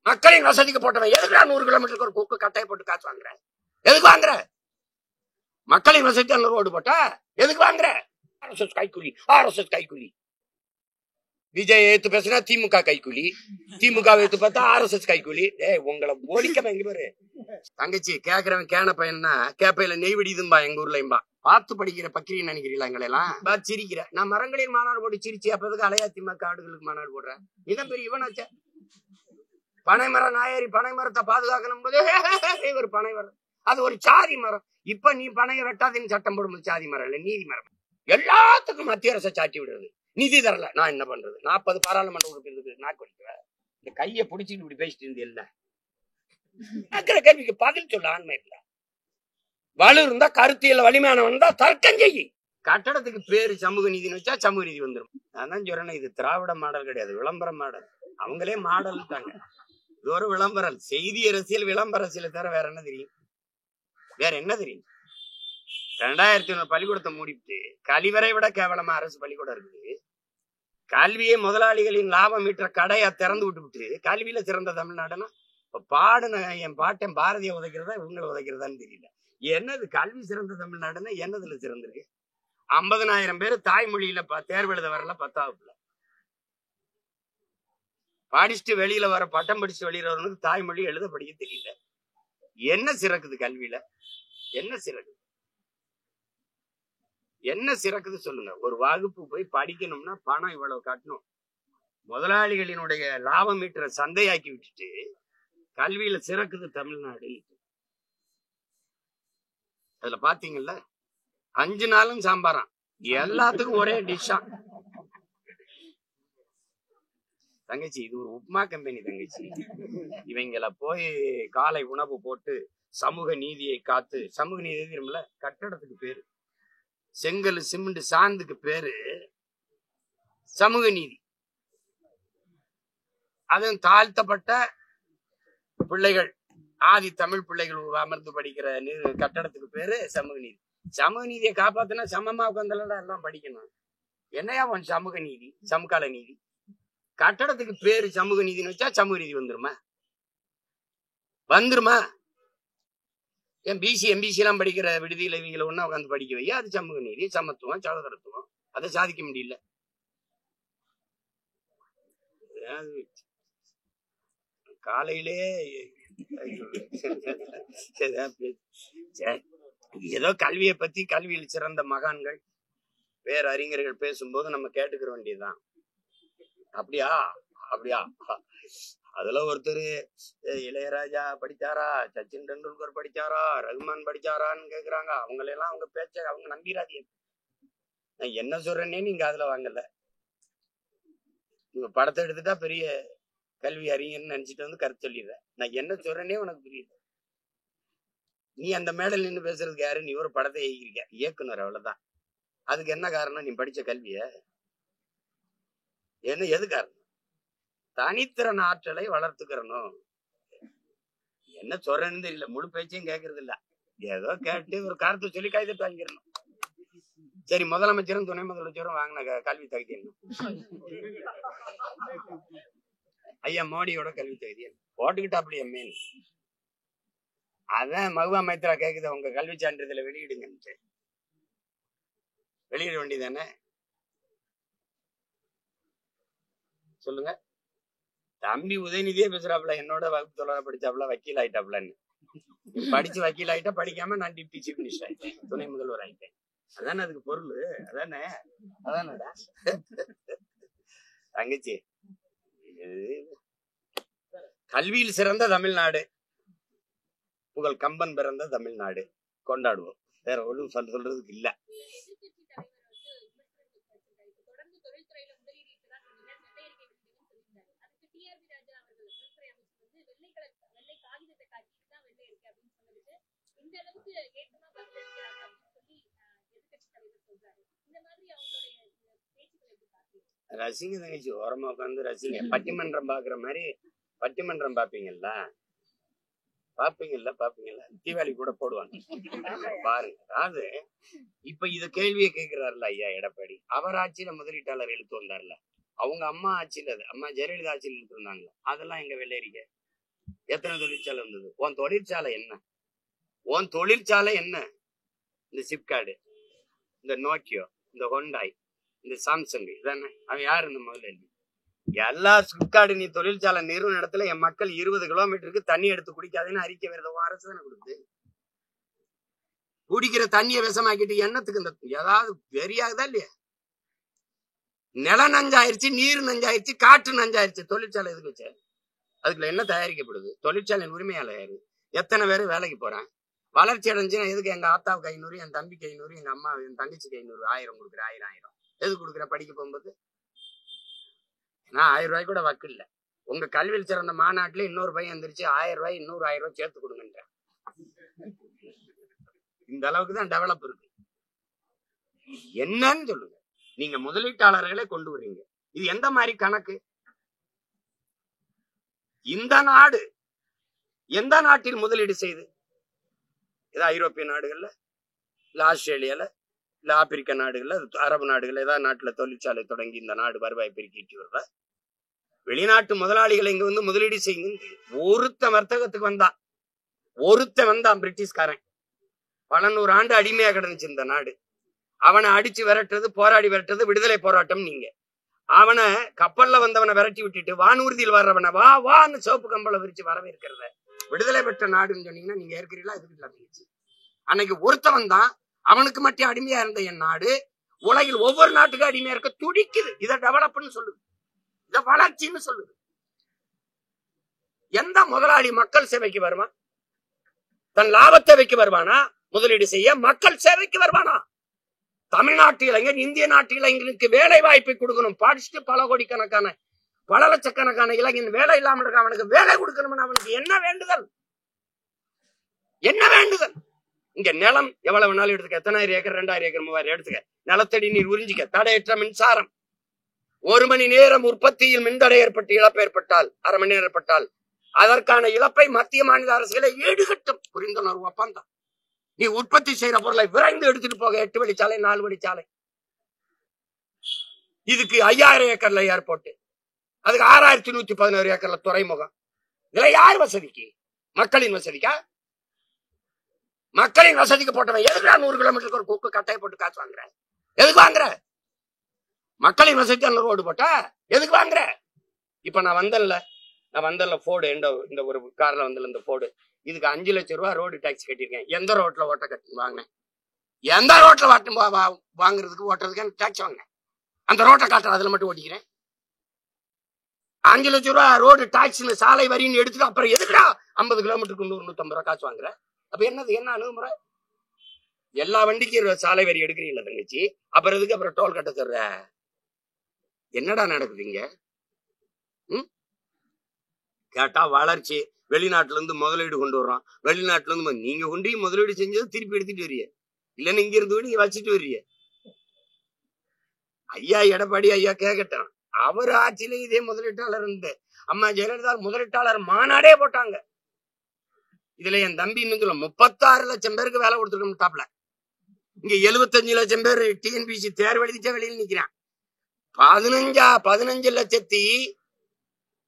மக்களின் வசதிக்கு போட்டவன் எதுக்கு 100 கிலோமீட்டருக்கு ஒரு கொக்கு கட்டையை போட்டு காசு வாங்குற? எதுக்கு வாங்குற? மக்களின் வசதி ரோடு போட்டா எதுக்கு வாங்குற? RSS கைக்கூலி, RSS கைக்கூலி. விஜய் ஏத்து பேசுனா திமுக கைக்கூலி, திமுக ஏத்து பார்த்தா RSS கைக்கூலி. உங்களை ஓடிக்க எங்க பேரு தங்கச்சி கேக்குறவன் கேன பையன்னா கேப்பையில நெய் வெடிதும்பா எங்க ஊர்லயும்பா. பார்த்து படிக்கிற பக்கிரின்னு நினைக்கிறீங்களா? எங்களை எல்லாம் சிரிக்கிற. நான் மரங்களின் மாநாடு போட்டு சிரிச்சு அப்பதுக்கு அலையாத்திமா காடுகளுக்கு மாநாடு போடுறேன். இதான் பெரிய இவனாச்ச. பனைமரம் நாயரி பனைமரத்தை பாதுகாக்கணும் போது ஒரு பனை மரம், அது ஒரு சாதி மரம். இப்ப நீ பனையை வெட்டாதுன்னு சட்டம் போடும்போது சாதி மரம் இல்ல நீதி மரம். எல்லாத்துக்கும் மத்திய அரசை சாட்டி விடுறது. நிதி தரல, நான் என்ன பண்றது? 40 பாராளுமன்ற உறுப்பினருக்கு நாக்கு வலிக்குவேன். இந்த கையை பிடிச்சிட்டு இப்படி பேசிட்டு இருந்து இல்ல கேள்விக்கு பதில் சொல்ல ஆண்மை இல்ல. வலு இருந்தா கருத்தியல் வலிமையானவன் தான் தர்க்கம் செய்யி. கட்டடத்துக்கு பேரு சமூக நீதினு வச்சா சமூக நீதி வந்துடும். அதான் சொல்றேன், இது திராவிட மாடல் கிடையாது, விளம்பர மாடல். அவங்களே மாடல் தாங்க. இது ஒரு விளம்பரம், செய்தி அரசியல், விளம்பர அரசியல் தவிர வேற என்ன தெரியும்? வேற என்ன தெரியும்? 2001 பள்ளிக்கூடத்தை மூடிட்டு கழிவறை விட கேவலமா அரசு பள்ளிக்கூடம் இருக்குது. கல்வியை முதலாளிகளின் லாபம் ஈட்டுற கடையா திறந்து விட்டு கல்வியில சிறந்த தமிழ்நாடுன்னா இப்ப பாடுன என் பாட்டன் பாரதிய உதைக்கிறதா இவங்களை உதைக்கிறதான்னு தெரியல. என்னது கல்வி சிறந்த தமிழ்நாடுன்னா என்னதுல சிறந்திருக்கு? 50,000 பேர் தாய்மொழியில தேர்வு எழுத வரல 10வது. படிச்சுட்டு வெளியில வர பட்டம் படிச்சுட்டு வெளியில வரவனுக்கு தாய்மொழி எழுத படிக்க தெரியல. என்ன சிறக்குது கல்வியில? என்ன சிறக்குது? என்ன சிறக்குது சொல்லுங்க. ஒரு வகுப்பு போய் படிக்கணும்னா பணம் இவ்வளவு கட்டணும். முதலாளிகளினுடைய லாபம் ஈட்டுற சந்தையாக்கி விட்டுட்டு கல்வியில சிறக்குது தமிழ்நாடு. அதுல பாத்தீங்கல்ல 5 நாளும் சாம்பாராம், எல்லாத்துக்கும் ஒரே டிஷ்ஷா. தங்கச்சி இது ஒரு உப்மா கம்பெனி தங்கச்சி. இவங்கள போய் காலை உணவு போட்டு சமூக நீதியை காத்து, சமூக நீதி தெரியுமில்ல, கட்டடத்துக்கு பேரு செங்கல் சிமெண்ட் சாந்துக்கு பேரு சமூக நீதி. அதுவும் தாழ்த்தப்பட்ட பிள்ளைகள், ஆதி தமிழ் பிள்ளைகள் அமர்ந்து படிக்கிற கட்டடத்துக்கு பேரு சமூக நீதி. சமூக நீதியை காப்பாத்தினா சமமா உட்கார்ந்தா எல்லாம் படிக்கணும். என்னையா உன் சமூக நீதி? சமகால நீதி. கட்டடத்துக்கு பேரு சமூக நீதினு வச்சா சமூக நீதி வந்துருமா? வந்துருமா? ஏன் பிசி எம்பிசி எல்லாம் படிக்கிற விடுதியில இவங்களை ஒன்னா உட்காந்து படிக்க வையா, அது சமூக நீதி, சமத்துவம், சகோதரத்துவம். அதை சாதிக்க முடியல. காலையிலே ஏதோ கல்வியை பத்தி, கல்வியில் சிறந்த மகான்கள் வேற அறிஞர்கள் பேசும்போது நம்ம கேட்டுக்கிற வேண்டியதுதான். அப்படியா அப்படியா? அதுல ஒருத்தர் இளையராஜா படிச்சாரா, சச்சின் டெண்டுல்கர் படிச்சாரா, ரகுமான் படிச்சாரான்னு கேக்குறாங்க. அவங்களெல்லாம் அவங்க பேச்ச அவங்க நம்பிராதீங்க. நான் என்ன சொல்றேன்னே நீங்க அதுல வாங்கல. நீங்க படத்தை எடுத்துட்டா பெரிய கல்வி அறிஞர்னு நினைச்சிட்டு வந்து கருத்து சொல்லிடுற. நான் என்ன சொல்றேன்னே உனக்கு புரியுது. நீ அந்த மேடல் நின்று பேசுறதுக்கு யாரு? நீ ஒரு படத்தை இயக்கிருக்க, இயக்குனர், அவ்வளவுதான். அதுக்கு என்ன காரணம்? நீ படிச்ச கல்விய என்ன? எது காரணம்? தனித்திறன் ஆற்றலை வளர்த்துக்கிறணும். என்ன சொல்றேன்னு தெரியல, முழு பேச்சையும் கேட்கறது இல்ல. ஏதோ கேட்டு ஒரு கருத்தை சொல்லி கைதட்டு வாங்கிடணும். சரி, முதலமைச்சரும் துணை முதலமைச்சரும் வாங்கின கல்வி தகுதி என்ன? ஐயா மோடியோட கல்வி தகுதி போட்டுக்கிட்டா அப்படி எம்மேன். அதான் மகுவா மைத்ரா கேக்குது, உங்க கல்வி சான்றிதழை வெளியிடுங்க. வெளியிட வேண்டியதானே? சொல்லுங்க. தம்பி உதயநிதியே பேசுறாப்புல, என்னோட வகுப்பு தோழரா படிச்சாப்புல, வக்கீல் ஆயிட்டாப்புலன்னு. படிச்சு வக்கீல் ஆயிட்டா, படிக்காம நான் டிப்டி சீஃப் மினிஸ்டர் ஆயிட்டேன், துணை முதல்வர் ஆயிட்டேன். அதானே அதுக்கு பொருள்? அதானே? அதானடா தங்கச்சி. கல்வியில் சிறந்த தமிழ்நாடு, புகழ் கம்பன் பிறந்த தமிழ்நாடு கொண்டாடுவோம். வேற ஒன்றும் சொல்றதுக்கு இல்ல. ரசிங்க தங்கச்சி, ஓரமா உட்காந்து ரசிங்க. பட்டிமன்றம் பாக்குற மாதிரி பட்டிமன்றம் பாப்பீங்கல்ல, தீபாவளி கூட போடுவாங்க பாருங்க. அதாவது இப்ப இத கேள்வியை கேட்கிறாருல ஐயா எடப்பாடி, அவர் ஆட்சியில முதலீட்டாளர் இழுத்து வந்தார்ல, அவங்க அம்மா ஆட்சியில, அம்மா ஜெயலலிதா ஆட்சியில் இழுத்து வந்தாங்கல்ல, அதெல்லாம் எங்க வெள்ளேறிக்க எத்தனை தொழிற்சாலை வந்தது? உன் தொழிற்சாலை என்ன? உன் தொழிற்சாலை என்ன? இந்த சிப்கார்டு, இந்த நோக்கியோ, இந்த ஹோண்டாய், இந்த சாம்சங், இதானே? அவன் யாரு இந்த முதலாளி? எல்லா சிப்கார்டு நீ தொழிற்சாலை நிறுவன இடத்துல என் மக்கள் 20 கிலோமீட்டருக்கு தண்ணி எடுத்து குடிக்காதுன்னு அறிக்கை வருது. அரசு தானே கொடுக்குது. குடிக்கிற தண்ணியை விஷமாக்கிட்டு எண்ணத்துக்கு இந்த ஏதாவது வெறியாகுதா இல்லையா? நிலம் நஞ்சாயிருச்சு, நீர் நஞ்சாயிருச்சு, காற்று நஞ்சாயிருச்சு. தொழிற்சாலை எதுக்கு வச்ச? அதுக்குள்ள என்ன தயாரிக்கப்படுது? தொழிற்சாலையின் உரிமையாளர் யாரு? எத்தனை பேர் வேலைக்கு போறான்? வளர்ச்சி அடைஞ்சுன்னா எதுக்கு எங்க ஆத்தாவுக்கு 500, என் தம்பிக்கு 500, எங்க அம்மா என் தங்கச்சிக்கு 500, 1000 கொடுக்குற? 1000 எது கொடுக்குற? படிக்க போகும்போது ஏன்னா 1000 ரூபாய் கூட வக்கு இல்லை. உங்க கல்வியில் சிறந்த மாநாட்டுல இன்னொரு பையன் எந்திரிச்சு 1000 ரூபாய் இன்னொரு 1000 ரூபாய் சேர்த்து கொடுங்கன்ற. இந்த அளவுக்கு தான் டெவலப் இருக்கு. என்னன்னு சொல்லுங்க. நீங்க முதலீட்டாளர்களை கொண்டு வர்றீங்க. இது எந்த மாதிரி கணக்கு? இந்த நாடு எந்த நாட்டில் முதலீடு செய்து? ஏதாவது ஐரோப்பிய நாடுகள்ல, இல்ல ஆஸ்திரேலியால, இல்ல ஆப்பிரிக்க நாடுகள்ல, அரபு நாடுகள்ல ஏதாவது நாட்டுல தொழிற்சாலை தொடங்கி இந்த நாடு வருவாய் பெருக்கிட்டு வருவ? வெளிநாட்டு முதலாளிகளை இங்க வந்து முதலீடு செய்யுங்க. ஒருத்த வர்த்தகத்துக்கு வந்தான் பிரிட்டிஷ்காரன். பல 100 ஆண்டு அடிமையா கிடந்துச்சு இந்த நாடு. அவனை அடிச்சு விரட்டுறது, போராடி விரட்டுறது விடுதலை போராட்டம். நீங்க அவனை கப்பல்ல வந்தவனை விரட்டி விட்டுட்டு வானூர்தியில் வர்றவனை வா வான்னு சோப்பு கம்பளை விரிச்சு வரவேற்கிறத விடுதலை பெற்ற நாடுன்னு சொன்னீங்கன்னா நீங்க ஏற்கிறீங்களா? எதுக்கு? அன்னைக்கு ஒருத்தவன் தான் அவனுக்கு மட்டும் அடிமையா இருந்த என் நாடு உலகில் ஒவ்வொரு நாட்டுக்கும் அடிமையா இருக்க துடிக்குது. இதை டெவலப்னு சொல்லுது, இதை வளர்ச்சின்னு சொல்லுது. எந்த முதலாளி மக்கள் சேவைக்கு வருவான்? தன் லாபத்தை வைக்க வருவானா? முதலீடு செய்ய மக்கள் சேவைக்கு வருவானா? தமிழ்நாட்டு இளைஞர், இந்திய நாட்டு இளைஞர்களுக்கு வேலை வாய்ப்பை கொடுக்கணும். படிச்சுட்டு பல கோடிக்கணக்கான, பல லட்சக்கணக்கான இளைஞன் வேலை இல்லாமல் இருக்க, அவனுக்கு வேலை கொடுக்கணும்னு அவனுக்கு என்ன வேண்டுதல்? என்ன வேண்டுதல்? இங்க நிலம் எவ்வளவு வேணாலும் எடுத்துக்க. எத்தனாயிரம் ஏக்கர், 2000 ஏக்கர், 3000 எடுத்துக்க. நிலத்தடி நீர் உறிஞ்சிக்க. தடையற்ற மின்சாரம். 1 மணி நேரம் உற்பத்தியில் மின்தடை ஏற்பட்டு இழப்பு ஏற்பட்டால், அரை மணி நேரம் ஏற்பட்டால் அதற்கான இழப்பை மத்திய மாநில அரசுகளை ஈடுகட்டும். புரிந்துணர்வு ஒப்பந்தம். நீ உற்பத்தி செய்யற பொருளை விரைந்து எடுத்துட்டு போக. 8 வழிச்சாலை, 4 வழிச்சாலை. இதுக்கு 5000 ஏக்கர்ல ஏர்போர்ட், அதுக்கு 6111 ஏக்கர்ல துறைமுகம். இதுல யார் வசதிக்கு? மக்களின் வசதிக்கா? மக்களின் வசதிக்கு போட்டவன் எதுக்கு 100 கிலோமீட்டருக்கு ஒரு கொக்கு கட்டையை போட்டு காசு வாங்குற? எதுக்கு வாங்குற? மக்களின் வசதி ரோடு போட்டா எதுக்கு வாங்குற? இப்ப நான் வந்தேன்ல போர்டு, இந்த ஒரு கார்ல வந்தல இந்த போர்டு, இதுக்கு 5 லட்சம் ரூபாய் ரோடு டாக்ஸ் கட்டிருக்கேன். எந்த ரோட்ல ஓட்ட கட்டி வாங்கினேன்? எந்த ரோட்ல வாங்குறதுக்கு ஓட்டுறதுக்கு டாக்ஸ் வாங்கினேன்? அந்த ரோட்டை காட்டுற, அதுல மட்டும் ஓட்டிக்கிறேன். 5 லட்சம் ரூபாய் ரோடு டாக்ஸ் சாலை வரின்னு எடுத்துட்டு அப்புறம் எதுக்குடா 50 கிலோமீட்டருக்கு 100-150 ரூபாய் காசு வாங்குற? அப்ப என்ன அணுகுமுறை? எல்லா வண்டிக்கும் சாலை வரி எடுக்கிறீங்களா தங்கச்சி? அப்புறம் எதுக்கு அப்புறம் டோல் கட்ட தர்ற? என்னடா நடக்குதுங்க? கேட்டா வளர்ச்சி, வெளிநாட்டுல இருந்து முதலீடு கொண்டு வர்றோம். வெளிநாட்டுல இருந்து நீங்க கொண்டு முதலீடு செஞ்சது திருப்பி எடுத்துட்டு வர்றீங்க, இல்லன்னு இங்க இருந்து நீங்க வச்சுட்டு வர்றீங்க. ஐயா எடப்பாடி ஐயா கேட்கட்டும், அவர் ஆட்சியில இதே முதலீட்டாளர் இருந்து அம்மா ஜெயலலிதா முதலீட்டாளர் மாநாடே போட்டாங்க. இதுல என் தம்பி இன்னும் 36 லட்சம் பேருக்கு வேலை கொடுத்துருக்கோம்டாப்ல. இங்க 75 லட்சம் பேர் டிஎன்பிசி தேர்வு எழுதிட்டே வெளியில் நிக்கிறான். 15 லட்சத்தி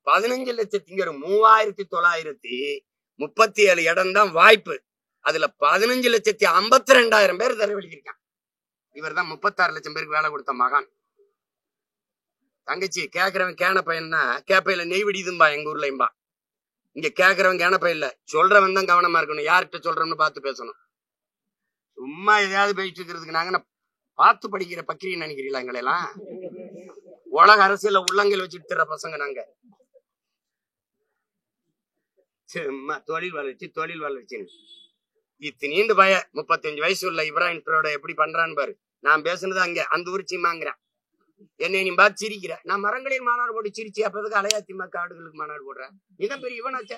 3937 இடம் தான் வாய்ப்பு. அதுல 15,52,000 பேர் தேர்வு எழுதியிருக்கான். இவர் தான் 36 லட்சம் பேருக்கு வேலை கொடுத்த மகான். தங்கச்சி கேக்குறவன் கேன பையன்னா கேப்பையில நெய் விடிதும்பா எங்க ஊர்லயும்பா. இங்க கேக்குறவன் கேன பையன் இல்ல, சொல்றவன் தான் கவனமா இருக்கணும். யார்கிட்ட சொல்றோம்னு பார்த்து பேசணும். சும்மா எதையாவது பேசிட்டு இருக்கிறதுக்கு நாங்க பார்த்து படிக்கிற பக்கிரின்னு நினைக்கிறீங்களா? எங்களை எல்லாம் உலக அரசியல உள்ளங்கையில் வச்சுட்டு தர்ற பசங்க நாங்க. தொழில் வளர்ச்சி இத்தனீண்டு பய 35 வயசு உள்ள இப்ராஹிம் எப்படி பண்றான்னு பாரு. நான் பேசுனது அங்க அந்த ஊர் சீமாங்கிறேன். என்னை நீ பார்த்து சிரிக்கிற. நான் மரங்களில் மாநாடு போட்டு சிரிச்சு அப்பதுக்கு அலையாத்திமா காடுகளுக்கு மாநாடு போடுறேன். இதான் பெரிய இவனாச்ச.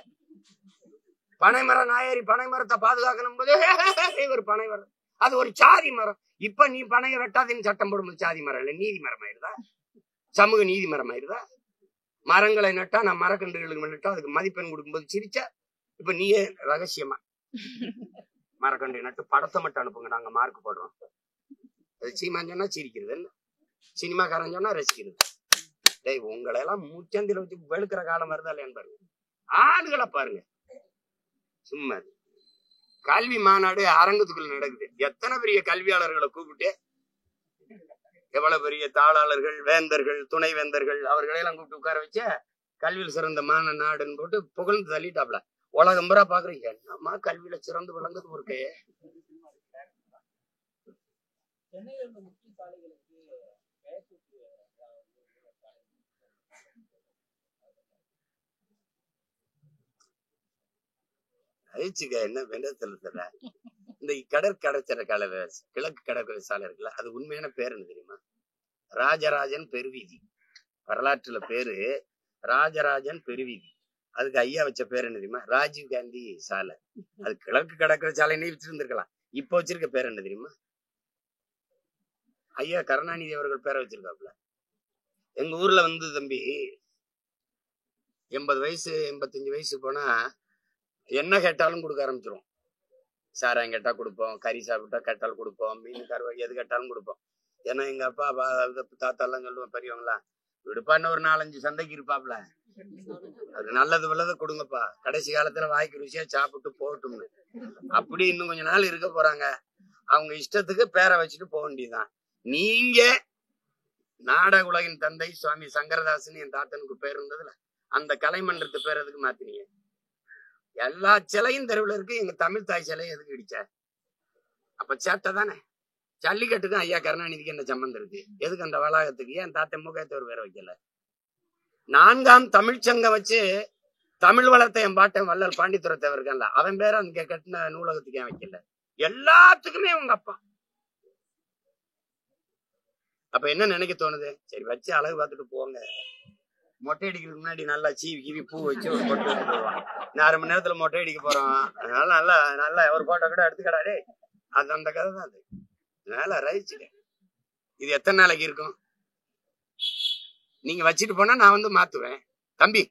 பனைமரம் நாயரி பனைமரத்தை பாதுகாக்கணும் போது ஒரு பனைமரம், அது ஒரு சாதி மரம். இப்ப நீ பனையை வெட்டாதுன்னு சட்டம் போடும்போது சாதி மரம் இல்ல, நீதி மரம் ஆயிருதா? சமூக நீதி மரம் ஆயிருதா? மரங்களை நட்டா, நான் மரக்கன்றுகளுக்கு நட்டா அதுக்கு மதிப்பெண் கொடுக்கும்போது சிரிச்சா. இப்ப நீயே ரகசியமா மரக்கன்று நட்டு படத்தை மட்டும் அனுப்புங்க, நாங்க மார்க் போடுறோம். அது சீமான் சொன்னா சிரிக்கிறது இல்ல, சினிமாக்காரன் சொன்னா ரசிக்கிறது. டேய், உங்களை எல்லாம் முச்சந்தில வச்சு வெளுக்கிற காலம் வருதா இல்லையான்னு பாருங்க. ஆளுகளை பாருங்க. சும்மா கல்வி மாநாடு அரங்கத்துக்குள்ள நடக்குது. எத்தனை பெரிய கல்வியாளர்களை கூப்பிட்டு, எவ்வளவு பெரிய தாளாளர்கள், வேந்தர்கள், துணை வேந்தர்கள், அவர்களையெல்லாம் கூப்பிட்டு உட்கார வச்ச கல்வியில் சிறந்த மாநாடுன்னு போட்டு புகழ்ந்து தள்ளிட்டாப்ல. உலகம் பூரா பாக்குறீங்க, நம்ம கல்வியில சிறந்து விளங்குது ஒரு கைய. என்ன வேண்டத்துல இந்த கடற்கடற்கரை கிழக்கு கடற்கரை சாலை இருக்குல்ல, அது உண்மையான பேர் என்ன தெரியுமா? ராஜராஜன் பெருவீதி. வரலாற்றுல பேரு ராஜராஜன் பெருவீதி. அதுக்கு ஐயா வச்ச பேர் என்ன தெரியுமா? ராஜீவ் காந்தி சாலை. அது கிழக்கு கடற்கரை சாலைன்னு வச்சிருந்திருக்கலாம். இப்ப வச்சிருக்க பேர் என்ன தெரியுமா? ஐயா கருணாநிதி அவர்கள் பேரை வச்சிருக்காப்புல. எங்க ஊர்ல வந்து தம்பி 80 வயசு 85 வயசு போனா என்ன கேட்டாலும் கொடுக்க ஆரம்பிச்சிரும். சாராயம் கேட்டா கொடுப்போம், கறி சாப்பிட்டா கேட்டாலும் கொடுப்போம், மீன் கருவாய் எது கேட்டாலும் கொடுப்போம். ஏன்னா எங்க அப்பா தாத்தா எல்லாம் சொல்லுவோம், பெரியவங்களா விடுப்பான்னு ஒரு 4-5 சந்தைக்கு இருப்பாப்ல. அது நல்லது வல்லதை கொடுங்கப்பா, கடைசி காலத்துல வாய்க்கு ருசியா சாப்பிட்டு போகட்டும்னு. அப்படி இன்னும் கொஞ்ச நாள் இருக்க போறாங்க. அவங்க இஷ்டத்துக்கு பேரை வச்சுட்டு போக வேண்டியதுதான். நீங்க நாடக உலகின் தந்தை சுவாமி சங்கரதாசன் என் தாத்தனுக்கு பேர் இருந்ததுல, அந்த கலைமன்றத்து பேர் எதுக்கு மாத்தினீங்க? எல்லா சிலையும் தெருவில் இருக்கு, எங்க தமிழ் தாய் சிலையை எதுக்கு இடிச்ச? அப்ப சேட்டை தானே. ஜல்லிக்கட்டுக்கும் ஐயா கருணாநிதிக்கு என்ன சம்பந்தம் இருக்கு? எதுக்கு அந்த வளாகத்துக்கு ஏன் தாத்த மூக்கத்தவர் பேரை வைக்கல? 4ஆம் தமிழ்ச்சங்கம் வச்சு தமிழ் வளர்த்த என் பாட்டன் வள்ளல் பாண்டித்துரை தேவர்கல்ல, அவன் பேரை அங்க கட்டின நூலகத்துக்கு ஏன் வைக்கல? எல்லாத்துக்குமே உங்க அப்பா. அப்ப என்ன நினைக்க தோணுது? சரி வச்சு அழகு பார்த்துட்டு போங்க. மொட்டை அடிக்கிறதுக்கு முன்னாடி நல்லா சீவி கீவி பூ வச்சு ஒரு போட்டோ எடுத்துருவான். 1/2 மணி நேரத்துல மொட்டை அடிக்க போறோம், அதனால நல்லா நல்லா ஒரு போட்டோ கூட எடுத்துக்கடாடே. அது அந்த கதை தான். அது அதனால ரசிச்சுட்டேன். இது எத்தனை நாளைக்கு இருக்கும்? நீங்க வச்சுட்டு போனா நான் வந்து மாத்துவேன் தம்பி,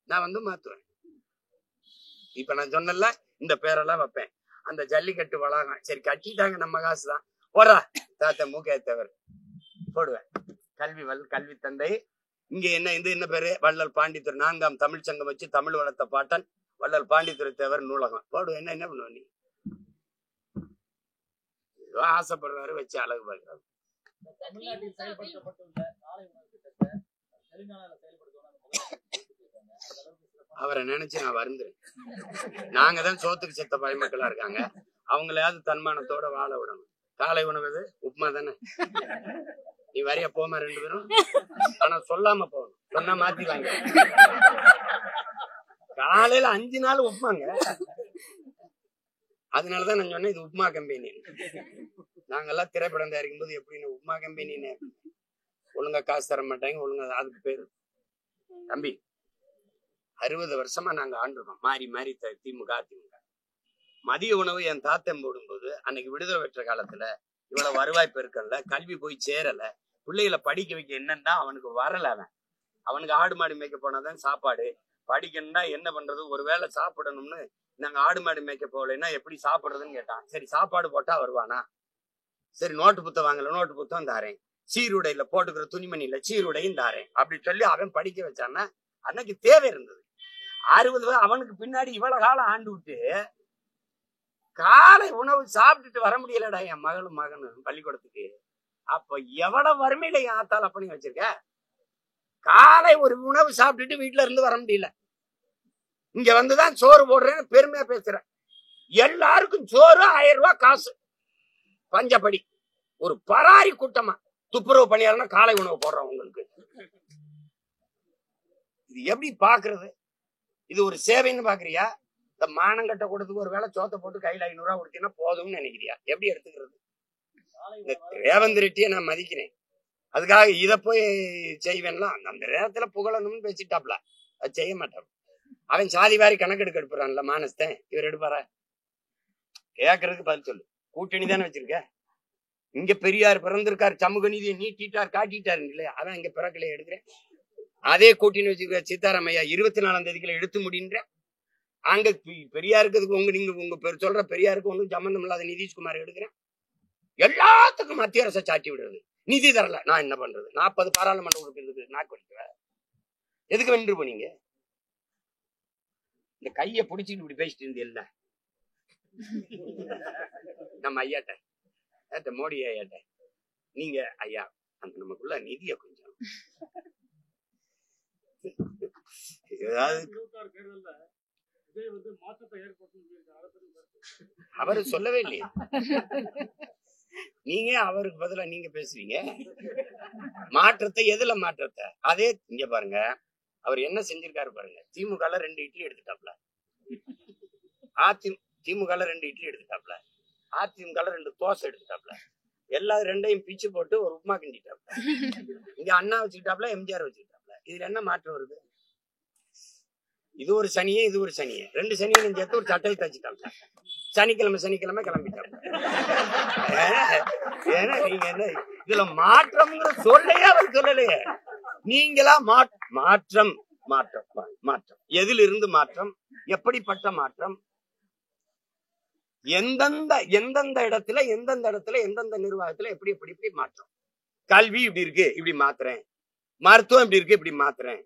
நான் வந்து மாத்துவேன். இப்ப நான் சொன்னல இந்த பேரெல்லாம் வைப்பேன். அந்த ஜல்லிக்கட்டு வளாகம் சரி கட்டிட்டாங்க, நம்ம காசுதான். போறா தாத்த மூக்கத்தவர் போடுவேன். கல்வி தந்தை இங்க என்ன பேரு? வள்ளல் பாண்டித்துரை. 4ஆம் தமிழ்ச்சங்கம் வச்சு தமிழ் வளர்த்த பாட்டன் வள்ளல் பாண்டித்துரை தேவர் நூலகம் போடுவேன். என்ன பண்ணுவ நீ? ஆசைப்படுறாரு வச்சு அழகு பார்க்கிறாரு. அவரை நினைச்சு நான் வருந்துறேன். நாங்க தான் சோத்துக்கு செத்த பயமக்களா இருக்காங்க, அவங்களையாவது தன்மானத்தோட வாழ விடணும். காலை உணவு உப்புமா தானே. நீ வரைய போமா 2 பேரும், ஆனா சொல்லாம போகணும். சொன்னா மாத்திவாங்க. காலையில 5 நாள் உப்புமாங்க. அதனாலதான் நான் சொன்னேன் இது உப்புமா கம்பெனி. நாங்கெல்லாம் திரைப்படம் தயாரிக்கும் போது எப்படின்னு உப்புமா கம்பெனின்னு ஒழுங்கா காசு தர மாட்டாங்க, ஒழுங்கா. அதுக்கு பேரு தம்பி 60 வருஷமா நாங்க ஆண்டிருக்கோம், மாறி மாறி திமுக அதிமுக. மதிய உணவு என் தாத்தன் போடும்போது அன்னைக்கு விடுதலை பெற்ற காலத்துல இவ்வளவு வருவாய் பெருக்கல்ல, கல்வி போய் சேரல, பிள்ளைகளை படிக்க வைக்க என்னன்னா அவனுக்கு வரல. அவனுக்கு ஆடு மாடு மேய்க்க போனாதான் சாப்பாடு, படிக்கணும்னா என்ன பண்றது, ஒருவேளை சாப்பிடணும்னு நாங்க ஆடு மாடு மேய்க்க போகலைன்னா எப்படி சாப்பிடுறதுன்னு கேட்டான். சரி சாப்பாடு போட்டா வருவானா? சரி நோட்டு புத்தகம் வாங்கல, நோட்டு புத்தகம் தாரேன், சீருடையில போட்டுக்கிற துணிமணியில சீருடையும் தாரேன் அப்படின்னு சொல்லி அவன் படிக்க வச்சான்னா அன்னைக்கு தேவை இருந்தது. 60 அவனுக்கு பின்னாடி இவ்வளவு காலம் ஆண்டு விட்டு காலை உணவு சாப்பிட்டுட்டு வர முடியலடா என் மகனும் பள்ளிக்கூடத்துக்கு. அப்ப எவ்வளவு வறுமையில என் ஆத்தால பண்ணி வச்சிருக்க? காலை ஒரு உணவு சாப்பிட்டுட்டு வீட்டுல இருந்து வர முடியல, இங்க வந்துதான் சோறு போடுறேன்னு பெருமையா பேசுறேன். எல்லாருக்கும் சோறு 1000 ரூபாய் காசு பஞ்சப்படி. ஒரு பராரி கூட்டமா துப்புரவு பணியாளர்னா காலை உணவு போடுறோம் உங்களுக்கு. இது எப்படி பாக்குறது? இது ஒரு சேவைன்னு பாக்குறியா? இந்த மானங்கட்ட கூடத்துக்கு ஒரு வேளை சோத்தை போட்டு கையில 500 ரூபாய் கொடுத்தீங்கன்னா போதும்னு நினைக்கிறியா? எப்படி எடுத்துக்கிறது? இந்த ரேவந்த் ரெட்டியை நான் மதிக்கிறேன், அதுக்காக இத போய் செய்வேன்லாம். அந்த நேரத்துல புகழணும்னு பேசிட்டாப்ல, அது செய்ய மாட்டான். அவன் சாதி வாரி கணக்கெடுக்க எடுப்பான்ல மானஸ்தன், இவர் எடுப்பாரா? கேட்கறதுக்கு பதில் சொல்லு. கூட்டணி தானே வச்சிருக்க. இங்க பெரியார் பிறந்திருக்காரு, சமூக நீதியை நீட்டிட்டார் காட்டிட்டாரு இல்லையா? அதான் இங்க பிறக்கலையே எடுக்கிறேன். அதே கூட்டணி வச்சிருக்க சீதாராமையா 24ஆம் தேதிக்குள்ள எடுத்து முடின்ற. அங்க பெரியாருக்கு உங்க பேர் சொல்ற பெரியாருக்கு ஒன்றும் சம்பந்தம் இல்லாத நிதிஷ்குமார் எடுக்கிறேன். எல்லாத்துக்கும் மத்திய அரசை சாட்டி விடுறது. நிதி தரல, நான் என்ன பண்றது? 40 பாராளுமன்ற உறுப்பினருக்கு நாக்கு வலிக்க எதுக்கு வென்று போனீங்க? இந்த கைய புடிச்சுட்டு இப்படி பேசிட்டு இருந்தில்ல நம்ம ஐயாட்ட மோடி ஐயாட்ட, நீங்க ஐயா அந்த நமக்குள்ள நிதிய கொஞ்சம் ஏதாவது அவரு சொல்லவே இல்லையே. நீங்க அவருக்கு பதிலா நீங்க பேசுறீங்க. மாற்றத்தை எதுல மாற்றத்தை? அதே இங்க பாருங்க, அவர் என்ன செஞ்சிருக்காரு பாருங்க. திமுக 2 இட்லி எடுத்துட்டாப்ல, திமுக 2 இட்லி எடுத்துட்டாப்ல, அதிமுக 2 தோசை எடுத்துட்டாப்ல, எல்லா 2ஐயும் பிச்சு போட்டு ஒரு உப்புமா கிண்டிட்டாப்ல. இங்க அண்ணா வச்சுக்கிட்டாப்ல, எம்ஜிஆர் வச்சுக்கிட்டாப்ல. இதுல என்ன மாற்றம் வருது? இது ஒரு சனியே, இது ஒரு சனியே, 2 சனியும் சேர்த்து ஒரு சட்டையை தச்சுட்டாப்ல. சனிக்கிழமை கிளம்பிட்டாப்ல. ஏன்னா நீங்க என்ன இதுல மாற்றம்ங்கிற சொல்லையே அவர் சொல்லலையே. நீங்களா மாற்றம் மாற்றம் மாற்றம் எதில் இருந்து மாற்றம்? எப்படிப்பட்ட மாற்றம்? எந்தெந்த இடத்துல எந்தெந்த நிர்வாகத்துல எப்படி மாற்றம்? கல்வி இப்படி இருக்கு, இப்படி மாத்துறேன். மருத்துவம் இப்படி இருக்கு, இப்படி மாத்துறேன்.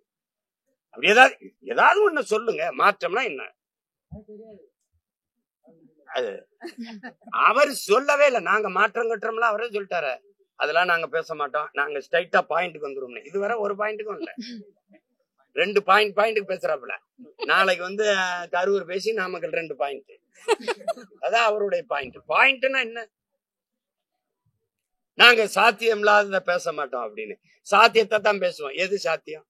அப்படி ஏதாவது ஒண்ணு சொல்லுங்க. மாற்றம்னா என்ன? அது அவர் சொல்லவே இல்லை. நாங்க மாற்றம் கட்டுறோம்ல, அவரே சொல்லிட்டாரு. அதெல்லாம் நாங்க பேச மாட்டோம், நாங்க ஸ்ட்ரைட்டா பாயிண்ட்டுக்கு வந்துருவோம். இதுவரை ஒரு பாயிண்ட்டுக்கும் இல்ல, 2 பாயிண்ட்டுக்கு பேசுறாப்புல. நாளைக்கு கரூர் பேசி நாமக்கல் 2 பாயிண்ட். அதான் அவருடைய பாயிண்ட்னா என்ன? நாங்க சாத்தியம் இல்லாதத பேச மாட்டோம் அப்படின்னு. சாத்தியத்தை தான் பேசுவோம். எது சாத்தியம்?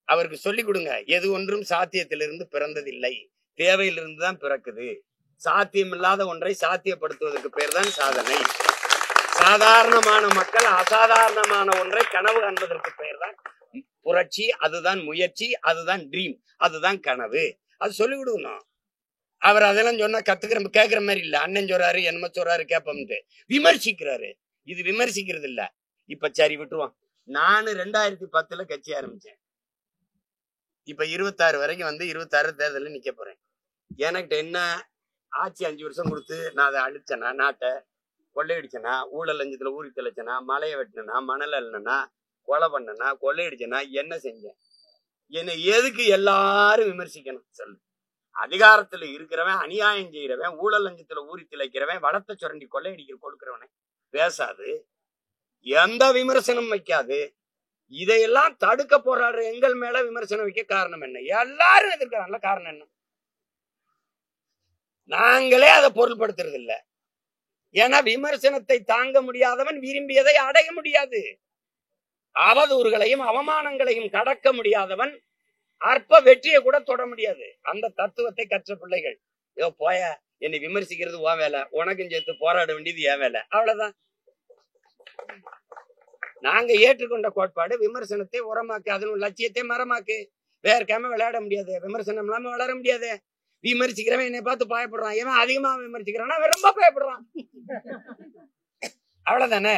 அவருக்கு சொல்லிக் கொடுங்க. எது ஒன்றும் சாத்தியத்திலிருந்து பிறந்ததில்லை, தேவையிலிருந்து தான் பிறக்குது. சாத்தியம் இல்லாத ஒன்றை சாத்தியப்படுத்துவதற்கு பேர் தான் சாதனை. சாதாரணமான மக்கள் அசாதாரணமான ஒன்றை கனவு காண்பதற்கு பெயர் தான் புரட்சி. அதுதான் முயற்சி, அதுதான் ட்ரீம், அதுதான் கனவு. அது சொல்லிக் கொடுக்கணும். அவர் அதெல்லாம் சொன்னா கேட்கிற மாதிரி இல்ல. அண்ணன் சொல்றாரு, என்னமோ சொல்றாரு, கேட்போம்ட்டு விமர்சிக்கிறாரு. இது விமர்சிக்கிறது இல்ல. இப்ப சரி விட்டுருவான். நானு 2010 கட்சி ஆரம்பிச்சேன். இப்ப 26 வரைக்கும் 26 தேர்தலில் நிக்க போறேன். எனக்கு என்ன ஆட்சி 5 வருஷம் கொடுத்து நான் அதை அழிச்சேனா? நாட்டை கொள்ளையடிச்சனா? ஊழல் லஞ்சத்துல ஊறி தெளிச்சனா? மலையை வெட்டினா? மணல் அள்ளனா? கொலை பண்ணனா? கொள்ளையடிச்சனா? என்ன செஞ்சேன்? என்னை எதுக்கு எல்லாரும் விமர்சிக்கணும் சொல்லு? அதிகாரத்துல இருக்கிறவன், அநியாயம் செய்யறவன், ஊழல் லஞ்சத்துல ஊறி திளைக்கிறவன், வளத்தை சுரண்டி கொள்ளையடிக்கிற கொடுக்கிறவனை பேசாது, எந்த விமர்சனம் வைக்காது. இதையெல்லாம் தடுக்க போராடுற எங்கள் மேல விமர்சனம் வைக்க காரணம் என்ன? எல்லாரும் எதிர்க்கிறாங்களா? காரணம் என்ன? நாங்களே அதை பொருள்படுத்துறது இல்ல. ஏன்னா விமர்சனத்தை தாங்க முடியாதவன் விரும்பியதை அடைய முடியாது. அவதூறுகளையும் அவமானங்களையும் கடக்க முடியாதவன் அற்ப வெற்றியை கூட தொட முடியாது. அந்த தத்துவத்தை கற்ற பிள்ளைகள். ஏதோ போய என்னை விமர்சிக்கிறது உன் வேலை, உனக்கும் சேர்த்து போராட வேண்டியது என் வேலை, அவ்வளவுதான். நாங்க ஏற்றுக்கொண்ட கோட்பாடு விமர்சனத்தை உரமாக்கு, அதன் லட்சியத்தை மரமாக்கு. வேர்க்காம விளையாட முடியாது, விமர்சனம் இல்லாம வளர முடியாது. விமர்சிக்கிறவன் என்னை பார்த்து பயப்படுறான். ஏன் அதிகமா விமர்சிக்கிறான்னா ரொம்ப பயப்படுறான். அவ்வளவுதானே.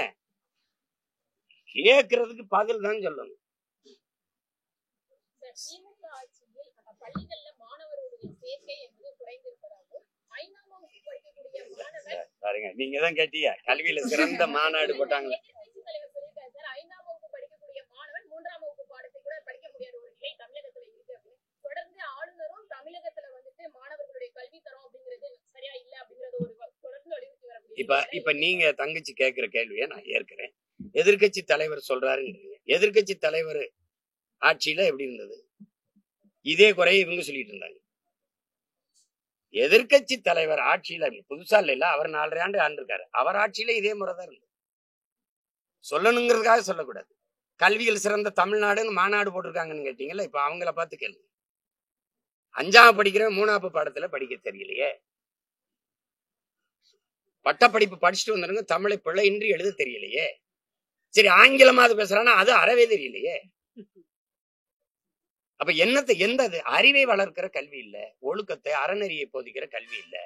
கேட்கறதுக்கு பதில் தான் சொல்லணும். பாருங்க, நீங்க தான் கேட்டீங்க கல்வியில சிறந்த மாநாடு போட்டாங்க. இப்ப நீங்க தங்கச்சி கேட்கிற கேள்வியை நான் ஏற்கிறேன். எதிர்கட்சி தலைவர் சொல்றாருன்றீங்க. எதிர்கட்சி தலைவர் ஆட்சியில எப்படி இருந்தது? இதே குறைய இவங்க சொல்லிட்டு இருந்தாங்க. எதிர்கட்சி தலைவர் ஆட்சியில புதுசா இல்ல, அவர் 4.5 ஆண்டு ஆண்டிருக்காரு. அவர் ஆட்சியில இதே முறைதான் இருந்தது. சொல்லணுங்கிறதுக்காக சொல்லக்கூடாது. கல்வியில் சிறந்த தமிழ்நாடுன்னு மாநாடு போட்டிருக்காங்கன்னு கேட்டீங்கல்ல, இப்ப அவங்கள பார்த்து கேள்வி. 5ஆம் படிக்கிறவன் 3ஆம் பாடத்துல படிக்க தெரியலையே. பட்டப்படிப்பு படிச்சுட்டு வந்துருங்க, தமிழை பிழையின்றி எழுத தெரியலையே. சரி, ஆங்கிலமாவது பேசுறானா? அது அறவே தெரியலையே. அப்ப எந்த அறிவை வளர்க்கிற கல்வி இல்ல, ஒழுக்கத்தை அறநெறியை போதிக்கிற கல்வி இல்ல,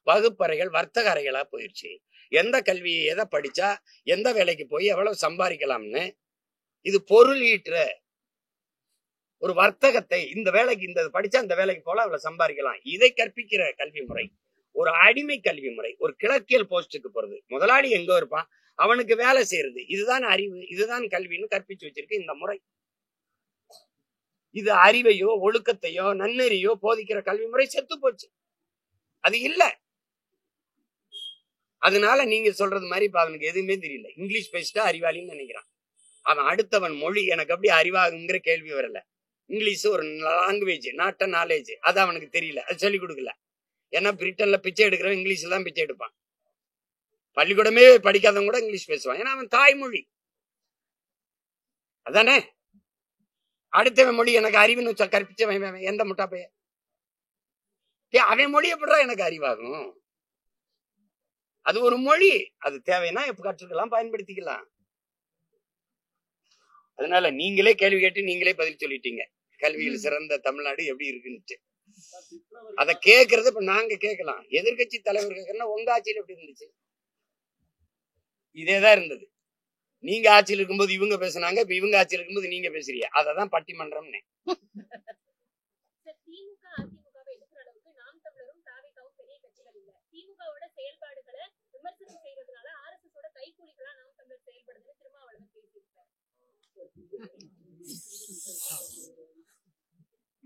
வகுப்பறைகள் வர்த்தக அறைகளா போயிடுச்சு. எந்த கல்வியை எதை படிச்சா எந்த வேலைக்கு போய் எவ்வளவு சம்பாதிக்கலாம்னு, இது பொருள் ஈட்டுற ஒரு வர்த்தகத்தை, இந்த வேலைக்கு இந்த படிச்சா இந்த வேலைக்கு போல அவ்வளவு சம்பாதிக்கலாம், இதை கற்பிக்கிற கல்வி முறை ஒரு அடிமை கல்வி முறை. ஒரு கிழக்கியல் போஸ்டுக்கு போறது, முதலாளி எங்க இருப்பான், அவனுக்கு வேலை செய்யறது, இதுதான் அறிவு, இதுதான் கல்வின்னு கற்பிச்சு வச்சிருக்கு இந்த முறை. இது அறிவையோ ஒழுக்கத்தையோ நன்னெறியோ போதிக்கிற கல்வி முறை செத்து போச்சு. அது இல்ல. அதனால நீங்க சொல்றது மாதிரி இப்ப அவனுக்கு எதுவுமே தெரியல. இங்கிலீஷ் பேசிட்டா அறிவாளின்னு நினைக்கிறான். அவன் அடுத்தவன் மொழி எனக்கு அப்படி அறிவாகுங்கிற கேள்வி வரல. இங்கிலீஷ் ஒரு லாங்குவேஜ், நாட் அ நாலேஜ். அது அவனுக்கு தெரியல, அது சொல்லிக் கொடுக்கல. ஏன்னா பிரிட்டன்ல பிச்சை எடுக்கிறவன் இங்கிலீஷ்ல தான் பிச்சை எடுப்பான். பள்ளிக்கூடமே படிக்காதவன் கூட இங்கிலீஷ் பேசுவான். ஏன்னா அவன் தாய்மொழி அதானே. அடுத்தவன் மொழி எனக்கு அறிவுன்னு கற்பிச்சவன் எந்த முட்டா பையன்? அவன் மொழி எப்படா எனக்கு அறிவாகும்? அது ஒரு மொழி, அது தேவைன்னா எப்ப கற்றுக்கலாம், பயன்படுத்திக்கலாம். அதனால நீங்களே கேள்வி கேட்டு நீங்களே பதில் சொல்லிட்டீங்க. கல்வியில் சிறந்த தமிழ்நாடு எப்படி இருக்குன்னு அதை கேட்கறது இப்ப நாங்க கேட்கலாம். எதிர்கட்சி தலைவர் கேட்கறா உங்க ஆட்சியில் எப்படி இருந்துச்சு? இதேதான் இருந்தது. நீங்க ஆட்சியில் இருக்கும்போது இவங்க பேசுனாங்க, இப்ப இவங்க ஆட்சியில் இருக்கும்போது நீங்க பேசுறீங்க. அததான் பட்டிமன்றம்னு.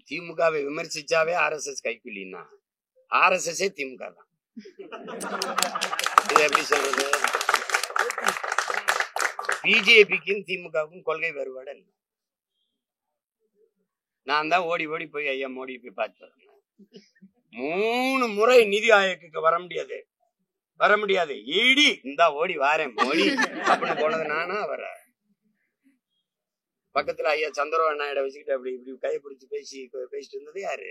திமுகவை விமர்சிச்சாவே RSS கைக்கூலின்னா RSS திமுக தான். இது எப்படி சொல்றது? பிஜேபிக்கும் திமுகவுக்கும் கொள்கை வேறுபாடு இல்லை. நான் தான் ஓடி ஓடி போய் ஐயா மோடி போய் பார்த்து 3 முறை நிதி ஆயோக்கு வர முடியாது. ஈடி இந்த ஓடி வாரேன் மோடி அப்படின்னு போனது நானா வர. பக்கத்துல ஐயா சந்திரபாபு நாயுடு வச்சுக்கிட்டு அப்படி இப்படி கையை பிடிச்சி பேசிட்டு இருந்தது யாரு?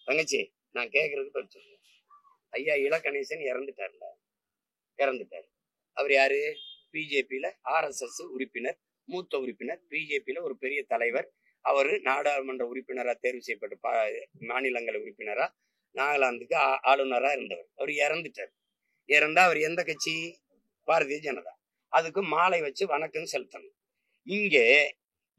தங்கச்சி நான் கேக்குறதுக்கு பதில் சொல்றேன். ஐயா இலகணேசன் இறந்துட்டாரு. அவர் யாரு? பிஜேபியில RSS உறுப்பினர், மூத்த உறுப்பினர், பிஜேபியில ஒரு பெரிய தலைவர். அவரு நாடாளுமன்ற உறுப்பினரா தேர்வு செய்யப்பட்ட மாநிலங்கள உறுப்பினரா, நாகாலாந்துக்கு ஆளுநரா இருந்தவர். அவர் இறந்துட்டார். இறந்தா அவர் எந்த கட்சி? பாரதிய ஜனதா. அதுக்கு மாலை வச்சு வணக்கம் செலுத்தணும். இங்கே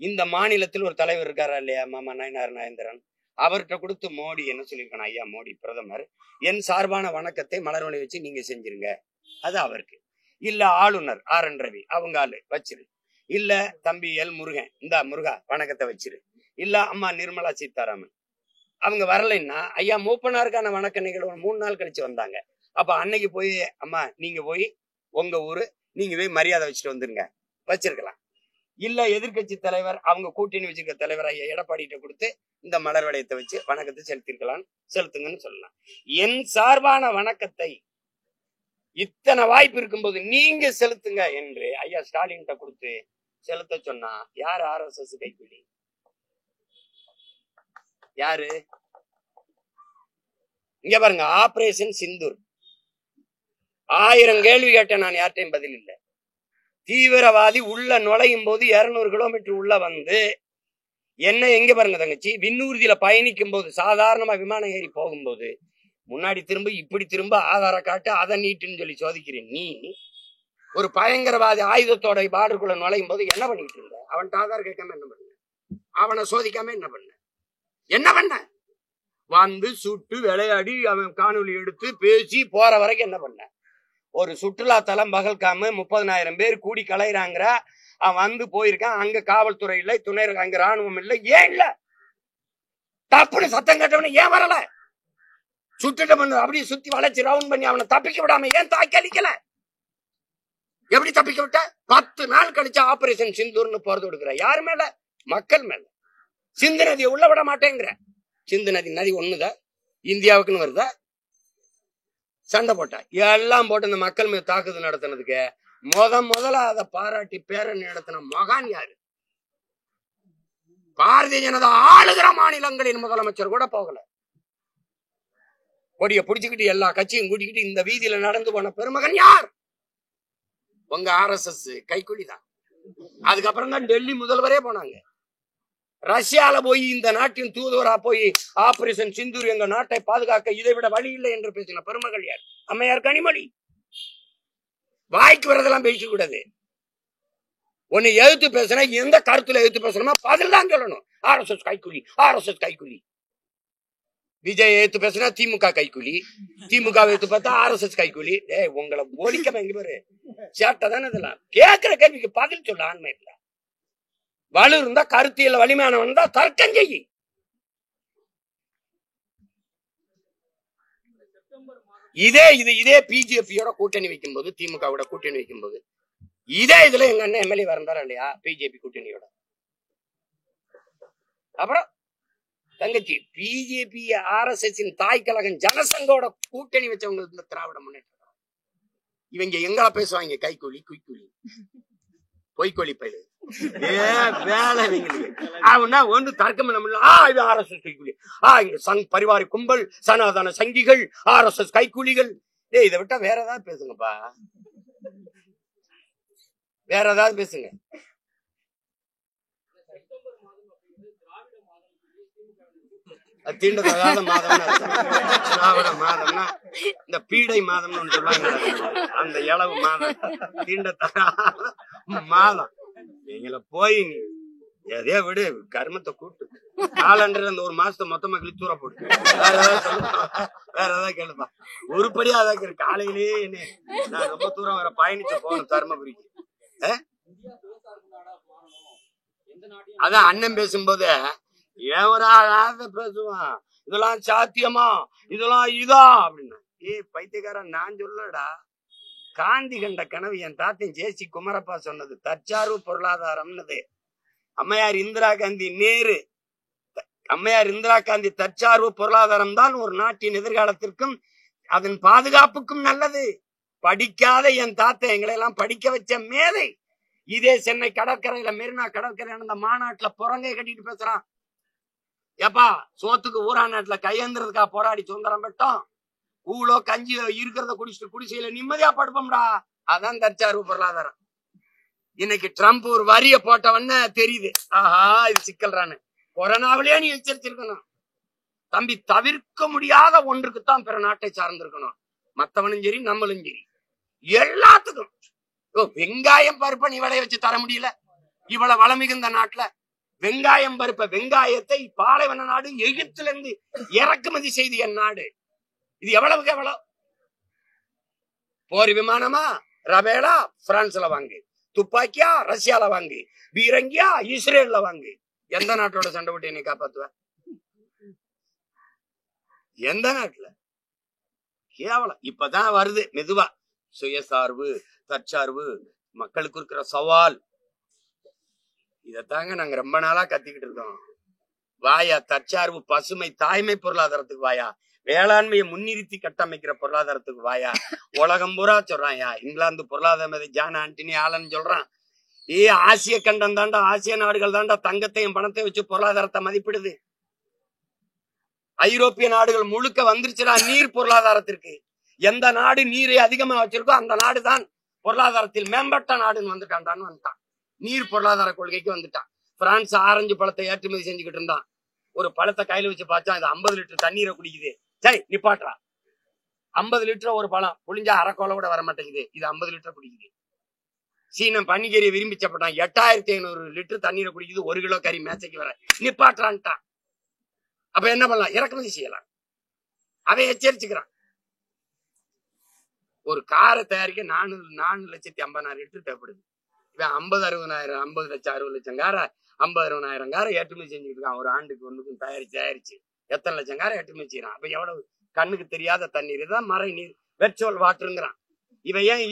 இந்த மாநிலத்தில் ஒரு தலைவர் இருக்காரா இல்லையா, மாமா நயனார் நாகேந்திரன், அவர்கிட்ட கொடுத்து மோடி என்ன சொல்லியிருக்கணும்? ஐயா மோடி பிரதமர், என் சார்பான வணக்கத்தை மலர்வழி வச்சு நீங்க செஞ்சிருங்க. அது அவருக்கு. இல்ல ஆளுநர் RN ரவி அவங்க ஆளு வச்சிரு. இல்ல தம்பி எல் முருகன், இந்த முருகா வணக்கத்தை வச்சிரு. இல்ல அம்மா நிர்மலா சீதாராமன் அவங்க வரலைன்னா ஐயா மூப்பனாருக்கான வணக்க நிகழ்வு 3 நாள் கழிச்சு வந்தாங்க. அப்ப அன்னைக்கு போய் அம்மா நீங்க போய் உங்க ஊரு நீங்க போய் மரியாதை வச்சுட்டு வந்துருங்க, வச்சிருக்கலாம். இல்ல எதிர்கட்சி தலைவர் அவங்க கூட்டணி வச்சிருக்க தலைவர் ஐயா எடப்பாடிட்ட கொடுத்து இந்த மலர் வளையத்தை வச்சு வணக்கத்தை செலுத்துங்கன்னு சொல்லலாம். என் சார்பான வணக்கத்தை இத்தனை வாய்ப்பு இருக்கும்போது நீங்க செலுத்துங்க என்று ஐயா ஸ்டாலின் கொடுத்து செலுத்த சொன்னா யாரு RSS கைக்கூலி? யாரு? இங்க பாருங்க, ஆபரேஷன் சிந்தூர் 1000 கேள்வி கேட்டேன், நான் யார்ட்டையும் பதில் இல்லை. தீவிரவாதி உள்ள நுழையும் போது 200 கிலோமீட்டர் உள்ள வந்து என்ன எங்க பாருங்க தங்கச்சி, விண்ணூர்தியில பயணிக்கும் போது சாதாரணமா விமானம் ஏறி போகும்போது முன்னாடி திரும்ப இப்படி திரும்ப ஆதார காட்டு அதை நீட்டுன்னு சொல்லி சோதிக்கிறேன். நீ ஒரு பயங்கரவாதி ஆயுதத்தோட பார்டருக்குள்ள நுழையும் போது என்ன பண்ணிட்டு இருந்த? அவன்கிட்ட ஆதார் கேட்காம என்ன பண்ண? அவனை சோதிக்காம என்ன பண்ண? வந்து சுட்டு விளையாடி அவன் காணொலி எடுத்து பேசி போற வரைக்கும் என்ன பண்ண? ஒரு சுற்றுலா தலம் பகல்காம 30,000 பேர் கூடி கலைறாங்க. அவன் வந்து போயிருக்கான். அங்க காவல்துறை இல்லை, துணை அங்க ராணுவம் இல்லை. ஏன் இல்ல? தப்புன்னு சத்தம் கேட்டவன ஏன் வரல? சுட்டுட்டு பண்ண அப்படியே சுத்தி வளைச்சு ரவுண்ட் பண்ணி அவனை தப்பிக்க விடாம ஏன் தாக்கி அடிக்கல? எப்படி தப்பிக்க விட்ட? 10 நாள் கழிச்சு ஆபரேஷன் சிந்தூர்னு போறது கொடுக்குற. யாரு மேல? மக்கள் மேல. சிந்து நதியை உள்ள விட மாட்டேங்கிற. சிந்து நதி ஒண்ணுதான், இந்தியாவுக்குன்னு வருதா? சண்டை போட்டா எல்லாம் போட்டு இந்த மக்கள் மீது தாக்குதல் நடத்தினதுக்கு முதல்ல அதை பாராட்டி பேரணி நடத்தின மகான் யாரு? பாரதிய ஜனதா ஆளுகிற மாநிலங்களின் முதலமைச்சர் கூட போகல. கொடிய புடிச்சுக்கிட்டு எல்லா கட்சியும் கூட்டிக்கிட்டு இந்த வீதியில நடந்து போன பெருமகன் யார்? உங்க RSS கைக்கூலி தான். அதுக்கப்புறம் தான் டெல்லி முதல்வரே போனாங்க. ரஷ்யால போய் இந்த நாட்டின் தூதுவரா போய் ஆபரேஷன் சிந்தூர் எங்க நாட்டை பாதுகாக்க இதை விட வழி இல்லை என்று பேசின பெருமகள் யார்? அம்மையார் கனிமொழி. வாய்க்கு வரதெல்லாம் பேச கூடாது. ஒன்னு எழுத்து பேசுனா எந்த கருத்துல எழுத்து பேசணுமா பதில் தான் சொல்லணும். RSS கைக்கூலி. விஜய் எழுத்து பேசுனா திமுக கைக்கூலி, திமுக எழுத்து பார்த்தா RSS கைக்கூலி. உங்களை ஓடிக்காம எங்க பாரு சேட்டை தானே இதெல்லாம். கேட்கிற கேள்விக்கு பதில் சொல்ல ஆண்மை இல்ல. வலு இருந்தா, கருத்தியல் வலிமையானவன் தான் தர்க்கம் செய்யி. இதே பிஜேபியோட கூட்டணி வைக்கும் போது, திமுகவோட கூட்டணி வைக்கும் போது, இதே இதுல எங்க அண்ணன் எம்எல்ஏ வரந்தாரா இல்லையா பிஜேபி கூட்டணியோட? அப்புறம் தங்கச்சி பிஜேபி RSS தாய் கழகம் ஜனசங்கோட கூட்டணி வச்சவங்க இந்த திராவிட முன்னேற்ற இவங்க எங்கள பேசுவாங்க கைக்கூலி குய்க்கூலி பொய்கொலி பயில வேலை அவனா ஒன்று தர்க்கம் இது RSS கைக்கூலி, இங்க சங் பரிவார கும்பல், சனாதன சங்கிகள், RSS கைக்கூலிகள். இதை விட்டா வேற ஏதாவது பேசுங்கப்பா, வேற ஏதாவது பேசுங்க. தீண்டத்தகாத மாதம்னு திராவிட மாதம்னா இந்த பீடை மாதம்னு ஒண்ணு சொல்லுவாங்க, அந்த இளவு மாதம் தீண்டத்தகாத மாதம். நீங்கள போய் எதையோ விடு, கர்மத்தை கூட்டு காலண்டர் அந்த ஒரு மாசத்தை மொத்தமா கிழிச்சூர போட்டு வேற ஏதாவது கேளுப்பா. உருப்படியா அதான் காலையிலேயே என்ன நான் ரொம்ப தூரம் வர பயணிச்சு போகணும் தர்மபுரிக்கு. அதான் அண்ணன் பேசும்போது பேசுவான், இதெல்லாம் சாத்தியமா, இதெல்லாம் இதா அப்படின்னா. பைத்தியக்காரன், நான் சொல்லடா, காந்தி கண்ட கனவு என் தாத்தன் ஜேசி குமரப்பா சொன்னது தற்சார்பு பொருளாதாரம்னது. அம்மையார் இந்திரா காந்தி நேரு, அம்மையார் இந்திரா காந்தி தற்சார்பு பொருளாதாரம் தான் ஒரு நாட்டின் எதிர்காலத்திற்கும் அதன் பாதுகாப்புக்கும் நல்லது. படிக்காத என் தாத்தா எங்களை எல்லாம் படிக்க வச்ச மேதை. இதே சென்னை கடற்கரையில மெரினா கடற்கரையில அந்த மாநாட்டுல புறங்கை கட்டிட்டு பேசுறான். ஏப்பா சோத்துக்கு ஊரா நாட்டுல கையேந்திரதுக்கா போராடி சுதந்திரம் பெற்றோம், ஊழோ கஞ்சி இருக்கிறத குடிச்சிட்டு குடிசையில நிம்மதியா படுப்போம்டா. அதான் தற்சார்பு பொருளாதாரம். இன்னைக்கு ட்ரம்ப் ஒரு வரிய போட்டவன்னு தெரியுது, ஆஹா இது சிக்கல்றான்னு. கொரோனாவிலேயே நீ எச்சரிச்சிருக்கணும் தம்பி. தவிர்க்க முடியாத ஒன்றுக்குத்தான் பிற நாட்டை சார்ந்திருக்கணும். மத்தவனும் சரி நம்மளும் சரி எல்லாத்துக்கும். வெங்காயம் பருப்பை நீ விளைய வச்சு தர முடியல இவ்வளவு வளம் மிகுந்த நாட்டுல. வெங்காயம் பருப்ப வெங்காயத்தை பாலைவன நாடு எகிப்துல இருந்து இறக்குமதி செய்து என் நாடு. இது எவ்வளவுக்கு எவ்வளவு? போர் விமானமா ரபேலா பிரான்ஸ்ல வாங்கு, துப்பாக்கியா ரஷ்யால வாங்கு, பீரங்கியா இஸ்ரேல்ல வாங்கு. எந்த நாட்டோட சண்டை விட்டு என்னை காப்பாத்துவ? எந்த நாட்டுல? கேவலம். இப்பதான் வருது மெதுவா சுயசார்பு, தற்சார்பு, மக்களுக்கு இருக்கிற சவால். இதத்தாங்க நாங்க ரொம்ப நாளா கத்திக்கிட்டு இருக்கோம். வாயா தற்சார்பு, பசுமை, தாய்மை பொருளாதாரத்துக்கு வாயா, வேளாண்மையை முன்னிறுத்தி கட்டமைக்கிற பொருளாதாரத்துக்கு வாயா. உலகம் பூரா சொல்றான். இங்கிலாந்து பொருளாதார ஜான் ஆண்டனி ஆலன் சொல்றான், ஆசிய கண்டம் தாண்டா, ஆசிய நாடுகள் தாண்டா தங்கத்தையும் பணத்தை வச்சு பொருளாதாரத்தை மதிப்பிடுது. ஐரோப்பிய நாடுகள் முழுக்க வந்துருச்சுடா நீர் பொருளாதாரத்திற்கு. எந்த நாடு நீரை அதிகமா வச்சிருக்கோ அந்த நாடு தான் பொருளாதாரத்தில் மேம்பட்ட நாடுன்னு வந்துட்டான்டான்னு வந்துட்டான். நீர் பொருளாதார கொள்கைக்கு வந்துட்டான். பிரான்ஸ் ஆரஞ்சு பழத்தை ஏற்றுமதி செஞ்சுக்கிட்டு இருந்தான். ஒரு பழத்தை கையில வச்சு பார்த்தா இது 50 லிட்டர் தண்ணீரை குடிக்குது. சரி நிப்பாட்டுறா, 50 லிட்டர் ஒரு பழம் புளிஞ்சா அரைக்கோலை கூட வர மாட்டேங்குது, இது 50 லிட்டர் குடிக்குது. சீனம் பன்னிக்கறியை விரும்பி சாப்பிட்டான், 8500 லிட்டர் தண்ணீரை குடிக்குது, 1 கிலோ கறி மேசைக்கு வர. நிப்பாட்டுறான்ட்டான். அப்ப என்ன பண்ணலாம்? இறக்குமதி செய்யலாம். அதை எச்சரிச்சுக்கிறான். ஒரு காரை தயாரிக்க 4,50,000 லிட்டர் தேவைப்படுது. இவன் 50,60,000 50 லட்சம் 60 லட்சம் காரை 50,60,000 காரை ஏற்றுமதி செஞ்சுக்கிட்டு இருக்கான். ஒரு ஆண்டுக்கு ஒண்ணுக்கும் தயாரிச்சு எத்தனை லட்சம் காரை ஏற்றுமதி செய்யறான். அப்ப எவ்வளவு கண்ணுக்கு தெரியாத தண்ணீர் தான் மறை நீர், வெர்ச்சுவல் வாட்டருங்கிறான். இவன் ஏன்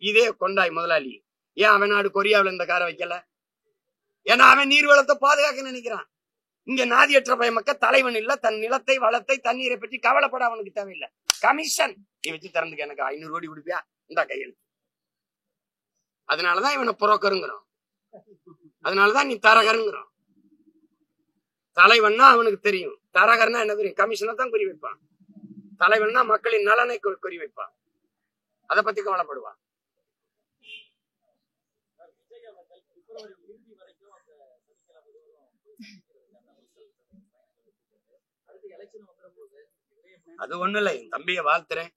இதே கொண்டாய் முதலாளி ஏன் அவன் நாடு கொரியாவில இந்த காரை வைக்கல? ஏன்னா அவன் நீர் வளத்தை பாதுகாக்க நினைக்கிறான். இங்க நாதியற்ற பயமக்க தலைவன் இல்ல, தன் நிலத்தை வளத்தை தண்ணீரை பற்றி கவலைப்பட அவனுக்கு தேவையில்லை. கமிஷன் நீ வச்சு திறந்துக்க, எனக்கு 500 கோடி கொடுப்பியா, இந்த கையெழுத்து. அதனாலதான் இவனை புரோக்கருங்கிறோம், அதனாலதான் நீ தரகருங்கிறோம். தலைவன்னா அவனுக்கு தெரியும், தரகர்னா என்ன தெரியும்? கமிஷனை தான் குறி வைப்பான். தலைவன்னா மக்களின் நலனை குறி வைப்பான், அதை பத்தி கவலைப்படுவான். அது ஒண்ணு இல்ல, என் தம்பிய வாழ்த்துறேன்.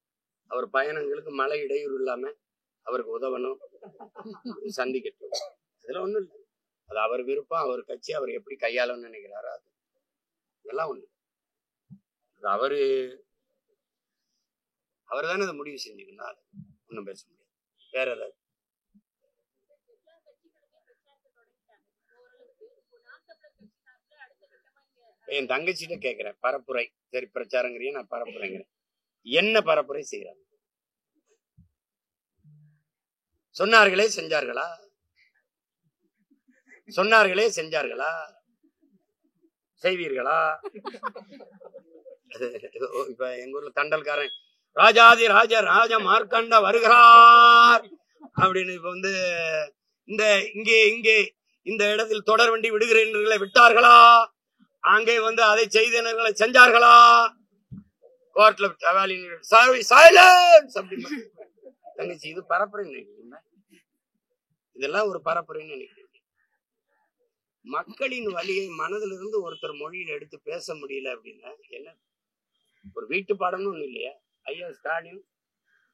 அவர் பயணங்களுக்கு மழை இடையூறு இல்லாம அவருக்கு உதவணும், சந்திக்கட்டும். இதுல ஒண்ணும் இல்லை. அது அவர் விருப்பம், அவர் கட்சி, அவர் எப்படி கையாளணும்னு நினைக்கிறாரோ அது இதெல்லாம் ஒண்ணு. அவர் தானே அதை முடிவு செஞ்சுக்கணும். ஒன்னும் பேச முடியாது. வேற ஏதாவது என் தங்கச்சிட்ட கேட்கிறேன், பரப்புரை சரி பிரச்சாரங்கிறிய, நான் பரப்புரைங்கிறேன், என்ன பரப்புரை செய்யறாங்க? சொன்னார்களே செஞ்சார்களா? சொன்னார்களே செஞ்சார்களா? செய்வீர்களா? இப்ப எங்க ஊர்ல தண்டல்காரன் ராஜாதி ராஜ ராஜ மார்க்கண்ட வருகிறார் அப்படின்னு இப்ப வந்து இந்த இங்கே இந்த இடத்தில் தொடர் வண்டி விடுகிறீர்களை விட்டார்களா? அங்கே வந்து அதை செய்தனர்களை செஞ்சார்களா? கோர்ட்ல தங்கச்சி இது பரப்புரைன்னு நினைக்கிறீங்க? இதெல்லாம் ஒரு பரப்புரைன்னு நினைக்கிறீங்க? மக்களின் வழியை மனதிலிருந்து ஒருத்தர் மொழியில எடுத்து பேச முடியல அப்படின்னா என்ன? ஒரு வீட்டு பாடம்னு ஒண்ணு இல்லையா? ஐயா ஸ்டாலின்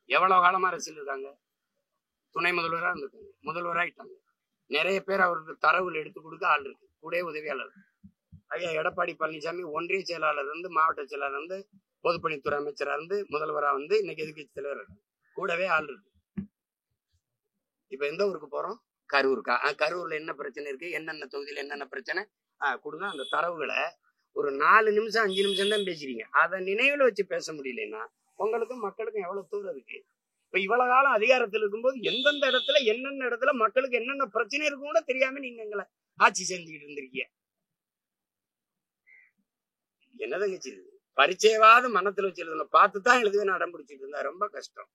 எவ்வளவு காலமா அரசியல் இருக்காங்க, துணை முதல்வரா இருந்திருக்காங்க, முதல்வராயிட்டாங்க. நிறைய பேர் அவருக்கு தரவுகள் எடுத்து கொடுக்க ஆள் இருக்கு, கூட உதவியாளர். ஐயா எடப்பாடி பழனிசாமி ஒன்றிய செயலாளர் இருந்து, மாவட்ட செயலாளர் இருந்து, பொதுப்பணித்துறை அமைச்சரா இருந்து, முதல்வரா வந்து இன்னைக்கு எதிர்கட்சி தலைவர் கூடவே ஆள் இருக்கு. இப்ப எந்த ஊருக்கு போறோம்? கரூருக்கா? கரூர்ல என்ன பிரச்சனை இருக்கு, என்னென்ன தொகுதியில என்னென்ன பிரச்சனை கொடுங்க. அந்த தரவுகளை ஒரு 4 நிமிஷம் 5 நிமிஷம் தான் பேசுறீங்க. அதை நினைவுல வச்சு பேச முடியலன்னா உங்களுக்கும் மக்களுக்கும் எவ்வளவு தூரம் இருக்கு? இப்ப இவ்வளவு காலம் அதிகாரத்தில் இருக்கும்போது எந்தெந்த இடத்துல என்னென்ன இடத்துல மக்களுக்கு என்னென்ன பிரச்சனை இருக்கும் கூட தெரியாம நீங்க எங்களை ஆட்சி செஞ்சுக்கிட்டு இருந்திருக்கீங்க. என்ன தங்கச்சி பரிச்சயவாத மனத்துல வச்சு எழுதணும், பார்த்துதான் எழுதுவேன் அடம் பிடிச்சிட்டு இருந்தா ரொம்ப கஷ்டம்.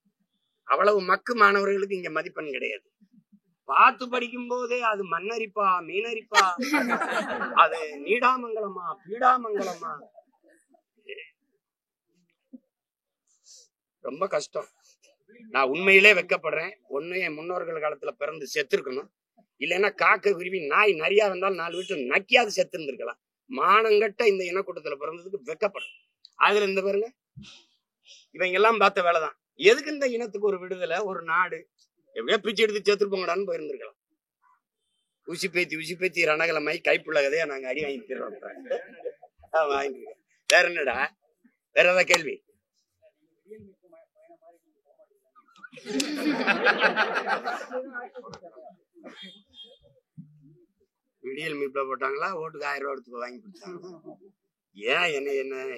அவ்வளவு மக்கு மாணவர்களுக்கு இங்க மதிப்பெண் கிடையாது. பார்த்து படிக்கும் போதே அது மண்ணரிப்பா மீனரிப்பா, அது நீடாமங்கலமா பீடாமங்கலமா, ரொம்ப கஷ்டம். நான் உண்மையிலே வெக்கப்படுறேன். ஒண்ணு என் முன்னோர்கள் காலத்துல பிறந்து செத்து இருக்கணும், இல்லைன்னா காக்க குருவி நாய் நிறையா வந்தாலும் 4 வீட்டு நக்கியாவது செத்து இருந்திருக்கலாம். மானங்கட்ட இந்த இனக்கூட்டத்துல பிறந்ததுக்கு வெக்கப்படுறேன். அதுல இந்த பாருங்க, இவங்க எல்லாம் பார்த்த வேலைதான். எதுக்கு இந்த இனத்துக்கு ஒரு விடுதலை, ஒரு நாடு? எப்படியோ பிச்சு எடுத்து சேர்த்துட்டு போங்கடான்னு போயிருந்திருக்கலாம். உசி பேத்தி ரணகலமாய் கைப்புள்ள கதையா நாங்க அடி வாங்கி தருவோம். வாங்கிருக்கோம். வேற என்னடா? வேற ஏதாவது கேள்வி? விடியல் மீட்ல போட்டாங்களா? ஓட்டுக்கு 1000 ரூபா எடுத்து வாங்கி கொடுத்தாங்க. ஏன்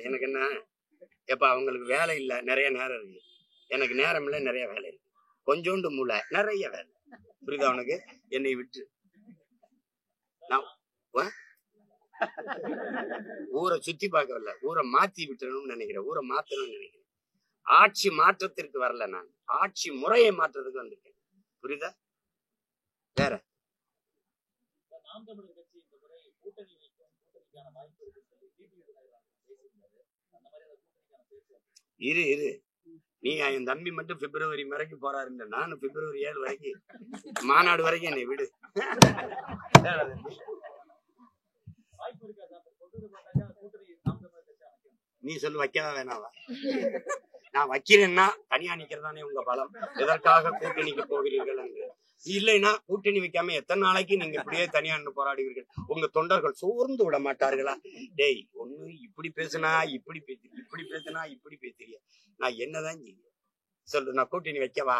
எனக்கு என்ன? எப்ப அவங்களுக்கு வேலை இல்லை, நிறைய நேரம் இருக்கு. எனக்கு நேரம் இல்லை, நிறைய வேலை இருக்கு. கொஞ்சோண்டு மூளை, நிறைய வேலை. புரியுதா உனக்கு? என்னை விட்டு ஊரை சுத்தி பார்க்கவில்லை, ஊரை மாத்தி விட்டுறணும்னு நினைக்கிறேன், ஊரை மாத்தணும்னு நினைக்கிறேன். ஆட்சி மாற்றத்திற்கு வரல, நான் ஆட்சி முறையை மாற்றத்துக்கு வந்திருக்கேன். புரியுதா? வேற இரு நீ என் தம்பி மட்டும் பிப்ரவரி வரைக்கும் போறாரு, நானும் பிப்ரவரி 7 வரைக்கும் மாநாடு வரைக்கும் என்னை விடு. நீ சொல்லு, வைக்கவா வேணாவா? நான் வைக்கிறேன்னா தனியா நிக்கிறதானே உங்க பலம். எதற்காக கூட்டணிக்கு போகிறீர்கள் என்று. இல்லைன்னா கூட்டணி வைக்காம எத்தனை நாளைக்கு நீங்க இப்படியே தனியா போராடுவீர்கள்? உங்க தொண்டர்கள் சோர்ந்து விட மாட்டார்களா? டேய், ஒண்ணு இப்படி பேசுனா இப்படி பேசுறீ, இப்படி பேசுனா இப்படி பேசுறிய, நான் என்னதான் செய்ய சொல்லு? நான் கூட்டணி வைக்கவா?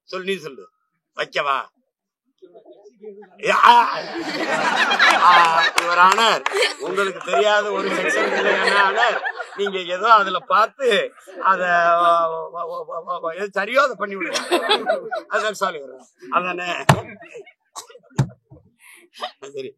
சொல்லு, நீ சொல்லு, வைக்கவா? ஆனார் உங்களுக்கு தெரியாத ஒரு செக்ஷன் இல்லையா? நீங்க ஏதோ அதுல பார்த்து அத சரியோ அதை பண்ணி விடுங்க. அதான் சாலி வரும். அதானே? சரி.